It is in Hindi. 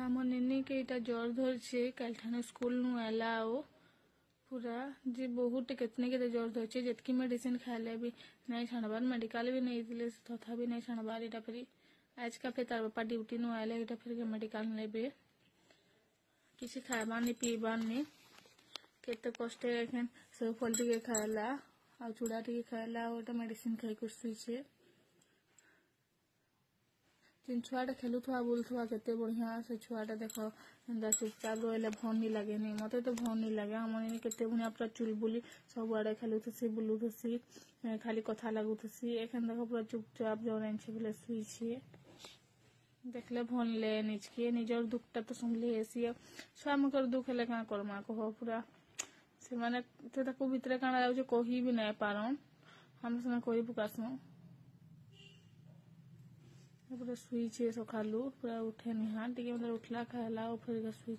ଆମ ନିନି के इटा जोर धर छे कल ठाने स्कूल नु आला ओ पूरा जे बहुत कितने के जोर धर छे जतकी मेडिसिन खाले भी नहीं छाणबार मेडिकल भी नहीं दिले तथा भी नहीं छाणबार इटा फिर आज का फिर तार बापा ड्यूटी नु आले इटा फिर मेडिकल लेबे किसी खाबार नहीं पीबार नहीं केते कष्ट एखन सब फल टिके खाला आ चूड़ा टिके खाला ओटा मेडिसिन खाई कुछ सुइछे जिन छुआटा खेलुवा बुलुवा केते बढ़िया से छुआटा देख चुपचाप रही भन नहीं लगे नहीं मत तो भन नहीं लगे हम केते बढ़िया पूरा चुलबुली सब आड़े खेलुथसी बुलुथसी खाली कथा लगुथसी एखन देख पूरा चुपचाप जौन बोले शुई देखले भन ले निजके निजर दुखटा तो सुनले एसी छुआ मकर दुख हेले क्या करमा कह पूरा से माने तो भितर काण लागे कही भी नहीं पारन हम से कही पकासु पूरा शुई सकालू पूरा उठे निहा टे मतलब उठला खाला और फिर शुई।